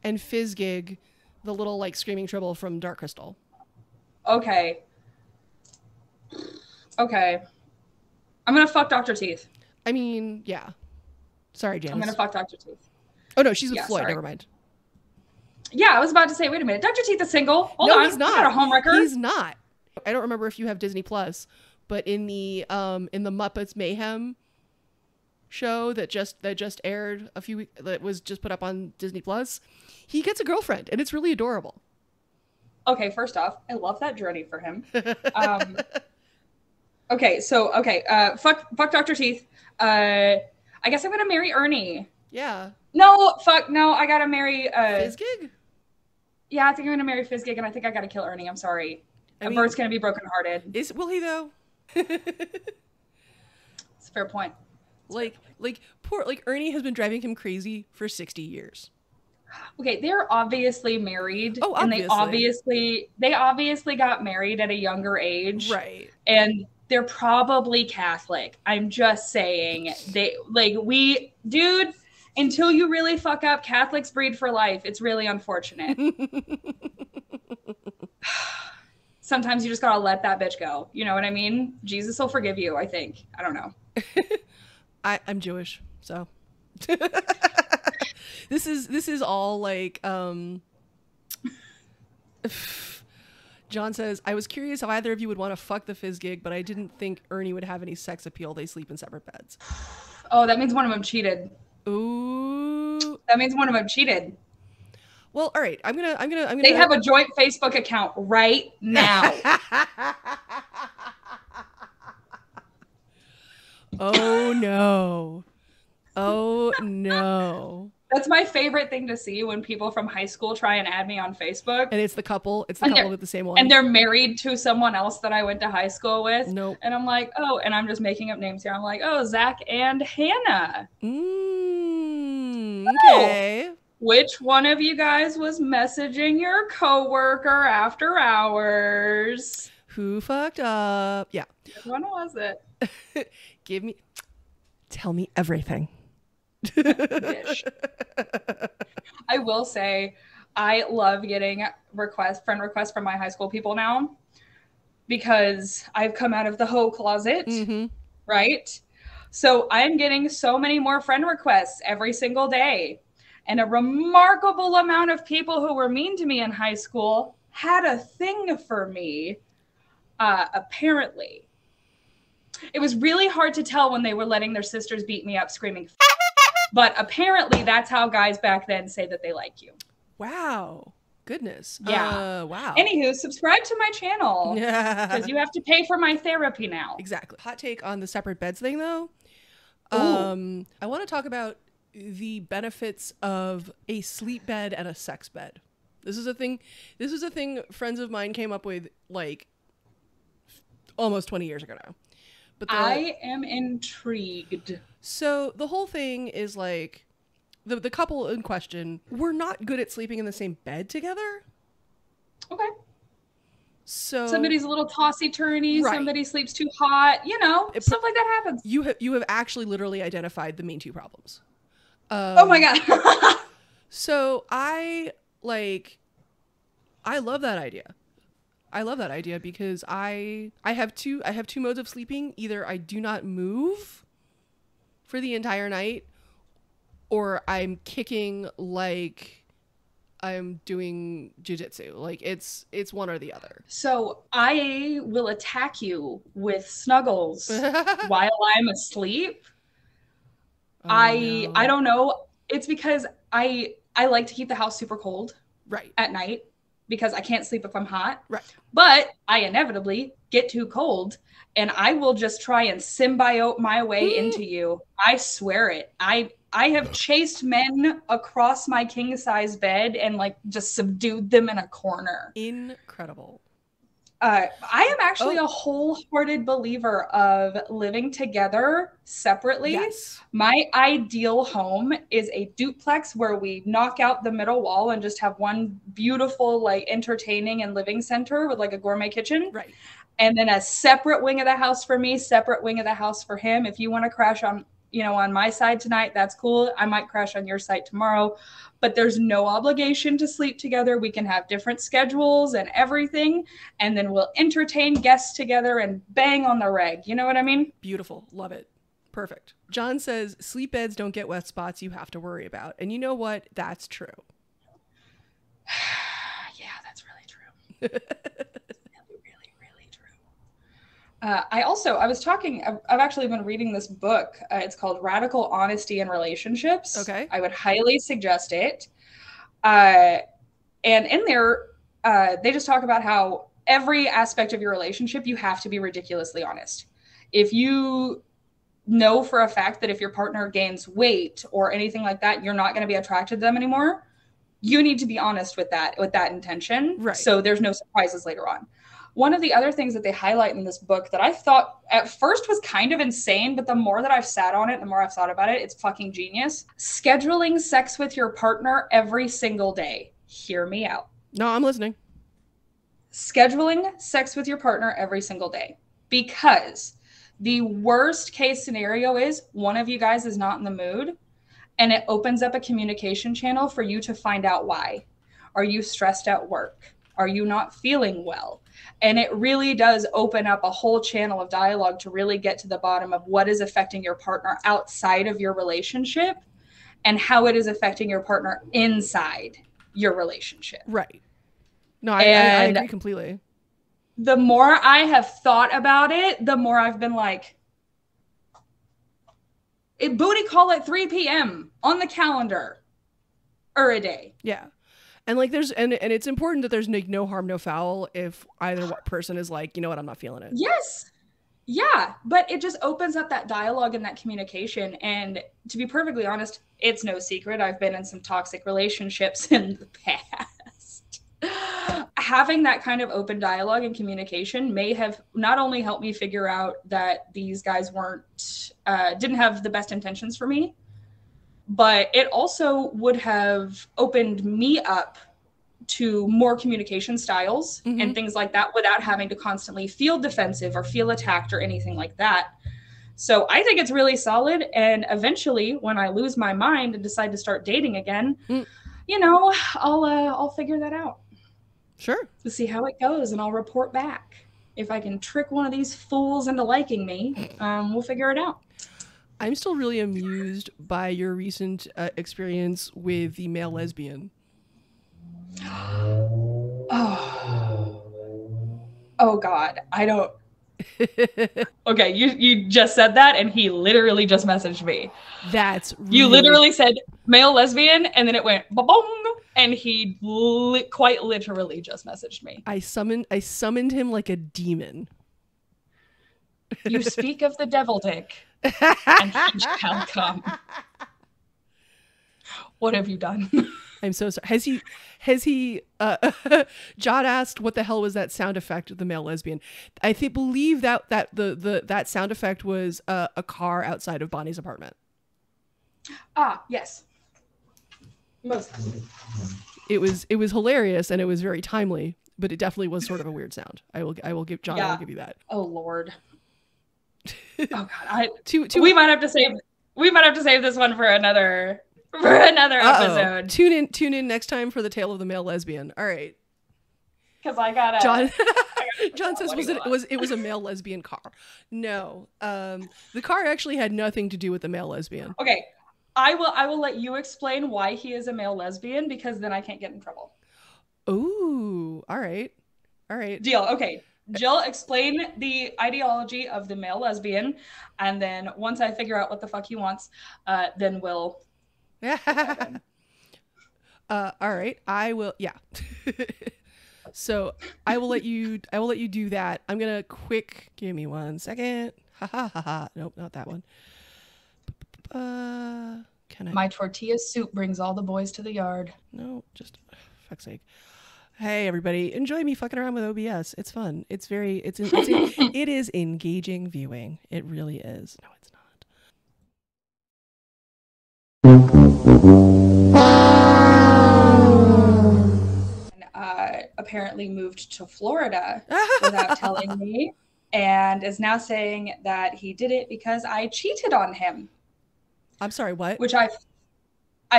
and Fizzgig, the little like screaming tribble from Dark Crystal. Okay. Okay. I'm gonna fuck Dr. Teeth. I mean, yeah. Sorry, Janice. I'm gonna fuck Dr. Teeth. Oh no, she's with Floyd. Sorry. Never mind. Yeah, I was about to say, wait a minute. Dr. Teeth is single. Hold on. He's not. I got a home record. He's not. I don't remember if you have Disney Plus, but in the Muppets Mayhem show that just aired a few weeks, that was just put up on Disney Plus, he gets a girlfriend, and it's really adorable. Okay, first off, I love that journey for him. Fuck Dr. Teeth. I guess I'm gonna marry Ernie. Yeah. No, I gotta marry Fizzgig? Yeah, I think I'm gonna marry Fizzgig, and I think I gotta kill Ernie. I'm sorry. Bert's gonna be brokenhearted. Will he though? It's a fair point. Poor Ernie has been driving him crazy for 60 years. Okay, they're obviously married. Oh, obviously. And they obviously got married at a younger age. Right. And they're probably Catholic. I'm just saying. Dude, until you really fuck up, Catholics breed for life. It's really unfortunate. Sometimes you just gotta let that bitch go. You know what I mean? Jesus will forgive you, I think. I don't know. I'm Jewish, so this is all like John says, I was curious how either of you would want to fuck the Fizzgig, but I didn't think Ernie would have any sex appeal. They sleep in separate beds. Oh, that means one of them cheated. Ooh. That means one of them cheated. Well, all right. I'm gonna. They have a joint Facebook account right now. Oh no. Oh no. That's my favorite thing to see when people from high school try and add me on Facebook. And it's the couple. It's the couple with the same one. And they're married to someone else that I went to high school with. Nope. And I'm like, oh, and I'm just making up names here. I'm like, oh, Zach and Hannah. Okay. Oh, which one of you guys was messaging your coworker after hours? Who fucked up? Yeah. Which one was it? Tell me everything. I will say I love getting friend requests from my high school people now because I've come out of the hoe closet, right? So I'm getting so many more friend requests every single day. And a remarkable amount of people who were mean to me in high school had a thing for me, apparently. It was really hard to tell when they were letting their sisters beat me up screaming, but apparently that's how guys back then say that they like you. Wow. Goodness. Yeah. Wow. Anywho, subscribe to my channel because you have to pay for my therapy now. Exactly. Hot take on the separate beds thing, though. Ooh. I want to talk about the benefits of a sleep bed and a sex bed. This is a thing friends of mine came up with like almost 20 years ago now. But I am intrigued. So the whole thing is like the couple in question were not good at sleeping in the same bed together. Okay. So somebody's a little tossy-turny, right. Somebody sleeps too hot, stuff like that happens. You have actually literally identified the main two problems. Oh my God. So I love that idea. I love that idea because I have two modes of sleeping. Either I do not move for the entire night, or I'm kicking like I'm doing jujitsu. Like it's one or the other. So I will attack you with snuggles while I'm asleep. Oh, no. I don't know. It's because I like to keep the house super cold at night because I can't sleep if I'm hot. But I inevitably get too cold and I will just try and symbiote my way into you. I swear it. I have chased men across my king size bed and like just subdued them in a corner. Incredible. I am actually a wholehearted believer of living together separately. Yes. My ideal home is a duplex where we knock out the middle wall and just have one beautiful, like entertaining and living center with like a gourmet kitchen. Right. And then a separate wing of the house for me, separate wing of the house for him. If you want to crash on, you know, on my side tonight, that's cool. I might crash on your side tomorrow, but there's no obligation to sleep together. We can have different schedules and everything, and then we'll entertain guests together and bang on the reg. You know what I mean? Beautiful. Love it. Perfect. John says, sleep beds don't get wet spots you have to worry about. And you know what? That's true. Yeah, that's really true. I've actually been reading this book. It's called Radical Honesty in Relationships. Okay. I would highly suggest it. And in there, they just talk about how every aspect of your relationship, you have to be ridiculously honest. If you know for a fact that if your partner gains weight or anything like that, you're not going to be attracted to them anymore, you need to be honest with that intention. Right. So there's no surprises later on. One of the other things that they highlight in this book that I thought at first was kind of insane, but the more that I've sat on it, the more I've thought about it, it's fucking genius. Scheduling sex with your partner every single day. Hear me out. No, I'm listening. Scheduling sex with your partner every single day. Because the worst case scenario is one of you guys is not in the mood, and it opens up a communication channel for you to find out why. Are you stressed at work? Are you not feeling well? And it really does open up a whole channel of dialogue to really get to the bottom of what is affecting your partner outside of your relationship and how it is affecting your partner inside your relationship. Right. No, I agree completely. The more I have thought about it, the more I've been like, booty call at 3 p.m. on the calendar or a day. Yeah. And like there's and it's important that there's no harm, no foul if either person is like, you know what, I'm not feeling it. Yes. Yeah. But it just opens up that dialogue and that communication. And to be perfectly honest, it's no secret. I've been in some toxic relationships in the past. Having that kind of open dialogue and communication may have not only helped me figure out that these guys didn't have the best intentions for me, but it also would have opened me up to more communication styles and things like that without having to constantly feel defensive or feel attacked or anything like that. So I think it's really solid. And eventually when I lose my mind and decide to start dating again, you know, I'll figure that out. Sure. To see how it goes, and I'll report back. If I can trick one of these fools into liking me, we'll figure it out. I'm still really amused by your recent experience with the male lesbian. Oh God, I don't. Okay, you just said that, and he literally just messaged me. That's really... You literally said male lesbian, and then it went ba-bong, and he quite literally just messaged me. I summoned him like a demon. You speak of the devil dick, and he shall come. What have you done? I'm so sorry. Has he Jod asked what the hell was that sound effect of the male lesbian? I believe that that sound effect was a car outside of Bonnie's apartment. Ah, yes. Most. It was hilarious and it was very timely, but it definitely was sort of a weird sound. I will give John. Yeah. I'll give you that. Oh Lord. Oh God. We might have to save this one for another episode. Tune in next time for the tale of the male lesbian. All right. Because I gotta. John says it was a male lesbian car. No, the car actually had nothing to do with the male lesbian. Okay, I will let you explain why he is a male lesbian, because then I can't get in trouble. Ooh, all right. Deal. Okay. Jill, explain the ideology of the male lesbian, and then once I figure out what the fuck he wants, then we'll. All right. I will. Yeah. So I will let you do that. I'm gonna give me 1 second. Ha ha ha ha. Nope, not that one. Can I? My tortilla soup brings all the boys to the yard. No, just fuck's sake. Hey everybody, enjoy me fucking around with OBS. It's fun. It is engaging viewing. It really is. No, it's not. Apparently moved to Florida without telling me, and is now saying that he did it because I cheated on him. I'm sorry, what? Which I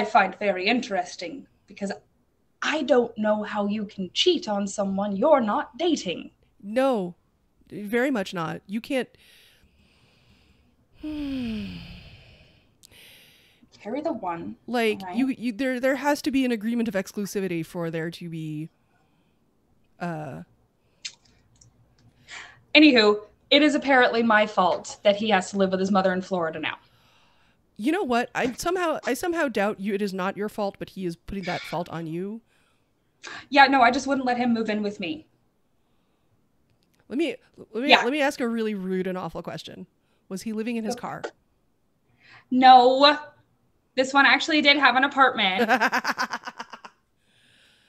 find very interesting, because I don't know how you can cheat on someone you're not dating. No, very much not. You can't. Carry the one. Like, right. you there has to be an agreement of exclusivity for there to be. Anywho, it is apparently my fault that he has to live with his mother in Florida now. You know what? I somehow doubt you. It is not your fault, but he is putting that fault on you. Yeah, no, I just wouldn't let him move in with me. Let me ask a really rude and awful question. Was he living in his car? No. This one actually did have an apartment.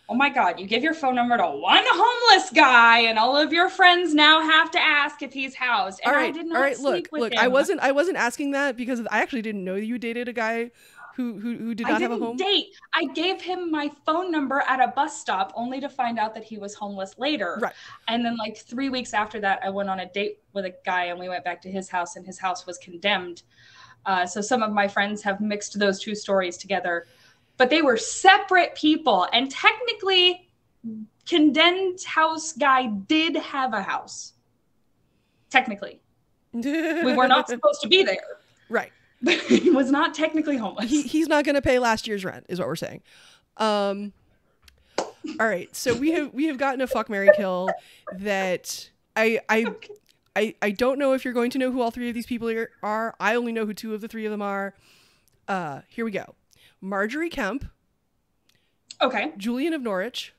Oh my God, you give your phone number to one homeless guy and all of your friends now have to ask if he's housed. And I did not sleep with him. I wasn't asking that because I actually didn't know you dated a guy who did not have a home. I gave him my phone number at a bus stop only to find out that he was homeless later. Right. And then like 3 weeks after that, I went on a date with a guy and we went back to his house and his house was condemned. So some of my friends have mixed those two stories together, but they were separate people. And technically, condemned house guy did have a house. Technically. We were not supposed to be there. Right. But he was not technically homeless. He's not going to pay last year's rent, is what we're saying. All right. So we have gotten a fuck, marry, kill that I don't know if you're going to know who all three of these people are. I only know who two of the three of them are. Here we go. Marjorie Kemp. Okay. Julian of Norwich.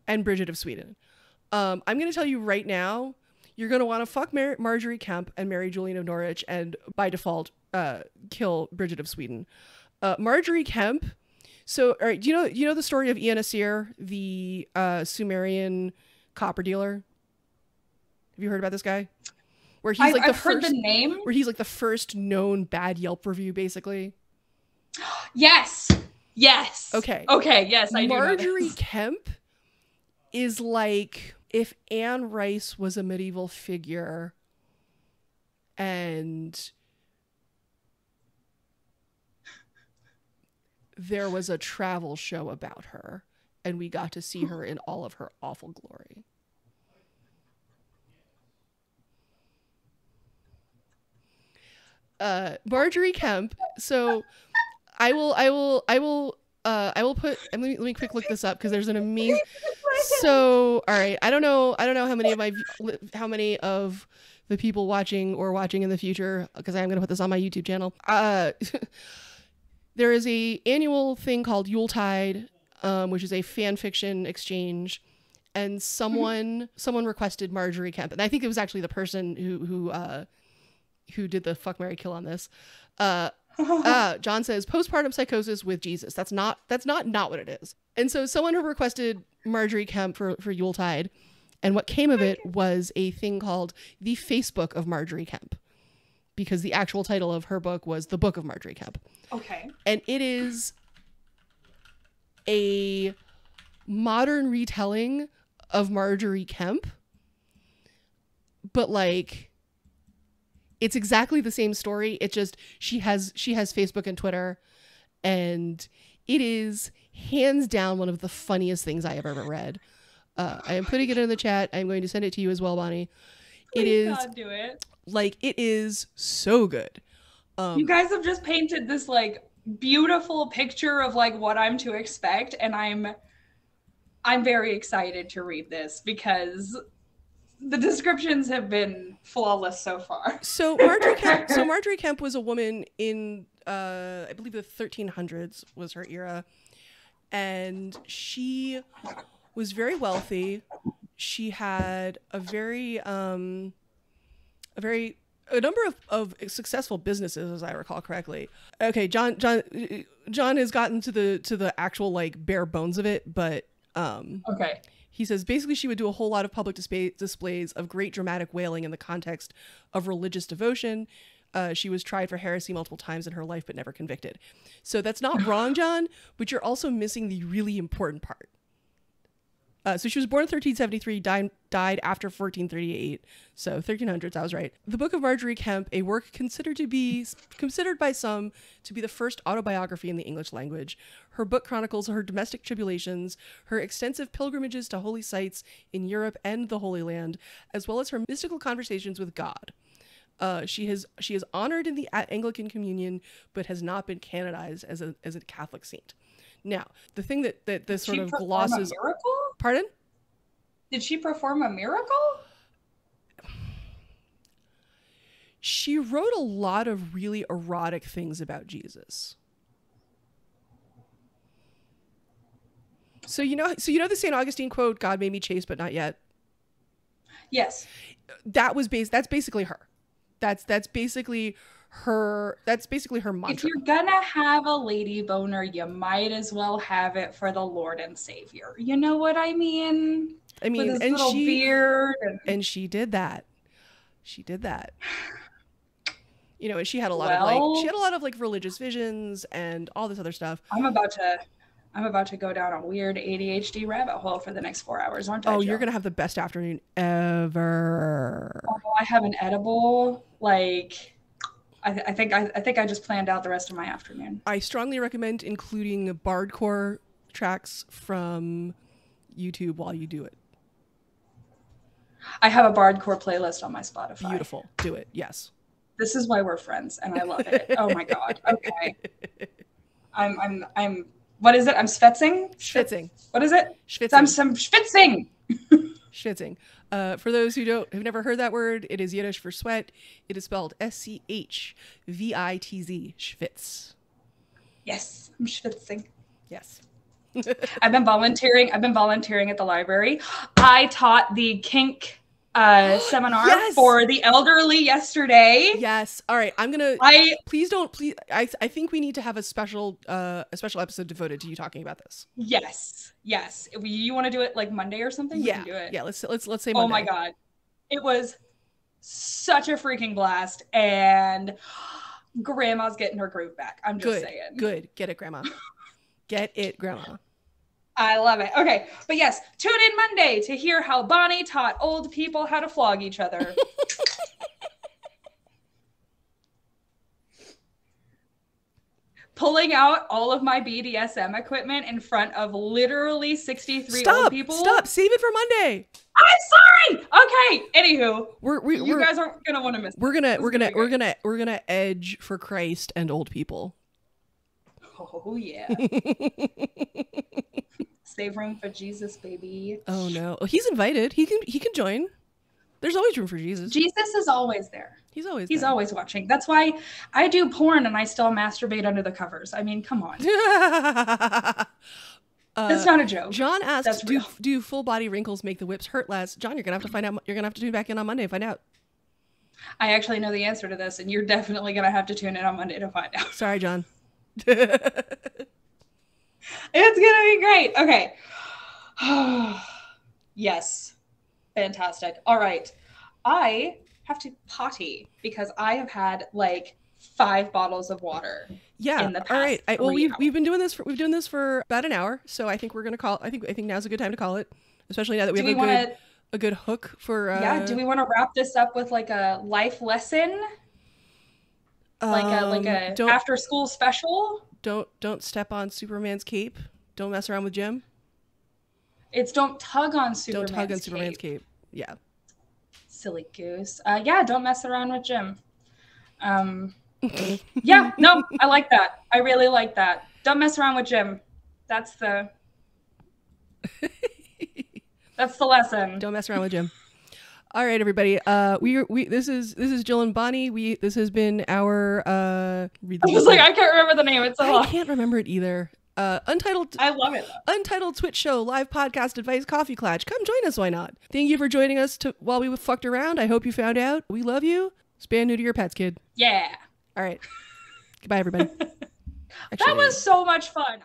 And Bridget of Sweden. I'm going to tell you right now, you're going to want to fuck Marjorie Kemp and marry Julian of Norwich and by default kill Bridget of Sweden. Marjorie Kemp. So, all right, do you know the story of Ian Asir, the Sumerian copper dealer? Have you heard about this guy? Where he's I've heard the name. Where he's like the first known bad Yelp review, basically. Yes. Yes. Okay. Okay. Yes, I do. Marjorie Kemp is like if Anne Rice was a medieval figure, and there was a travel show about her, and we got to see her in all of her awful glory. Marjorie Kemp. So I will put, and let me quick look this up because there's an amazing. So, all right. I don't know how many of the people watching in the future, because I'm going to put this on my YouTube channel. There is a annual thing called Yuletide, which is a fan fiction exchange. And someone requested Marjorie Kemp. And I think it was actually the person who did the fuck, marry, kill on this. John says postpartum psychosis with Jesus. That's not what it is. And so someone who requested Marjorie Kemp for Yuletide, and what came of it was a thing called The Facebook of Marjorie Kemp, because the actual title of her book was The Book of Marjorie Kemp. Okay. And it is a modern retelling of Marjorie Kemp, but like it's exactly the same story. It just she has Facebook and Twitter, and it is hands down one of the funniest things I have ever read. I am putting it in the chat. I'm going to send it to you as well, Bonnie. Please God, do it. Like, it is so good. You guys have just painted this like beautiful picture of like what I'm to expect, and I'm very excited to read this because the descriptions have been flawless so far. So Marjorie Kemp was a woman in I believe the 1300s was her era. And she was very wealthy. She had a number of successful businesses, as I recall correctly. Okay, John has gotten to the actual like bare bones of it, but okay. He says basically she would do a whole lot of public displays of great dramatic wailing in the context of religious devotion. She was tried for heresy multiple times in her life, but never convicted. So that's not wrong, John, but you're also missing the really important part. So she was born in 1373, died after 1438. So 1300s, I was right. The Book of Marjorie Kemp, a work considered by some to be the first autobiography in the English language. Her book chronicles her domestic tribulations, her extensive pilgrimages to holy sites in Europe and the Holy Land, as well as her mystical conversations with God. She is honored in the Anglican Communion, but has not been canonized as a Catholic saint. Now, the thing that this sort of glosses. A miracle? Pardon? Did she perform a miracle? She wrote a lot of really erotic things about Jesus. So you know the St. Augustine quote, "God made me chaste, but not yet." Yes. That's basically her. That's basically her mantra. If you're gonna have a lady boner, you might as well have it for the Lord and Savior. You know what I mean? I mean, with his little beard and she did that. She did that. You know, and she had a lot of like religious visions and all this other stuff. I'm about to go down a weird ADHD rabbit hole for the next 4 hours, aren't I? Oh, you're gonna have the best afternoon ever. Oh, I have an edible. Like, I think I just planned out the rest of my afternoon. I strongly recommend including bardcore tracks from YouTube while you do it. I have a bardcore playlist on my Spotify. Beautiful. Do it. Yes. This is why we're friends, and I love it. Oh my god. Okay. I'm. What is it? I'm schwitzing. Schwitzing. What is it? Schwitzing. I'm schwitzing. Schwitzing. For those who have never heard that word, it is Yiddish for sweat. It is spelled SCHVITZ. Schwitz. Yes, I'm schwitzing. Yes. I've been volunteering at the library. I taught the kink seminar for the elderly yesterday. Yes. All right. Please. I think we need to have a special episode devoted to you talking about this. Yes. You want to do it like Monday or something? Yeah. We can do it. Yeah. Let's say Monday. Oh my god, it was such a freaking blast, and Grandma's getting her groove back. I'm just saying. Good. Get it, Grandma. Get it, Grandma. I love it. Okay. But yes, tune in Monday to hear how Bonnie taught old people how to flog each other. Pulling out all of my BDSM equipment in front of literally 63 old people. Stop. Save it for Monday. I'm sorry. Okay. Anywho, you guys aren't going to want to miss it. We're gonna edge for Christ and old people. Oh yeah. Save room for Jesus, baby. Oh no. Oh, he's invited. He can join. There's always room for Jesus. Jesus is always there. He's always watching. That's why I do porn and I still masturbate under the covers. I mean, come on. That's not a joke. John asked, do full body wrinkles make the whips hurt less? John, you're gonna have to find out. You're gonna have to tune back in on Monday to find out. I actually know the answer to this, and you're definitely gonna have to tune in on Monday to find out. Sorry, John. It's gonna be great. Okay. Yes. Fantastic. All right. I have to potty because I have had like 5 bottles of water. Yeah. In the past all right. We've been doing this for about an hour, so I think we're gonna call. I think now's a good time to call it, especially now that we have a good hook for. Yeah. Do we want to wrap this up with like a life lesson? Like a after school special? Don't step on Superman's cape. Don't mess around with Jim. It's don't tug on Superman's cape. Yeah. Silly goose. Yeah, don't mess around with Jim. Yeah, no, I like that. I really like that. Don't mess around with Jim. That's the lesson. Don't mess around with Jim. All right, everybody. We this is Jill and Bonnie. This has been our I was like, I can't remember the name. It's so long. I can't remember it either. Untitled. I love it. Untitled Twitch show, live podcast, advice, coffee Klatsch. Come join us. Why not? Thank you for joining us while we fucked around. I hope you found out. We love you. Span new to your pets, kid. Yeah. All right. Goodbye, everybody. That was so much fun.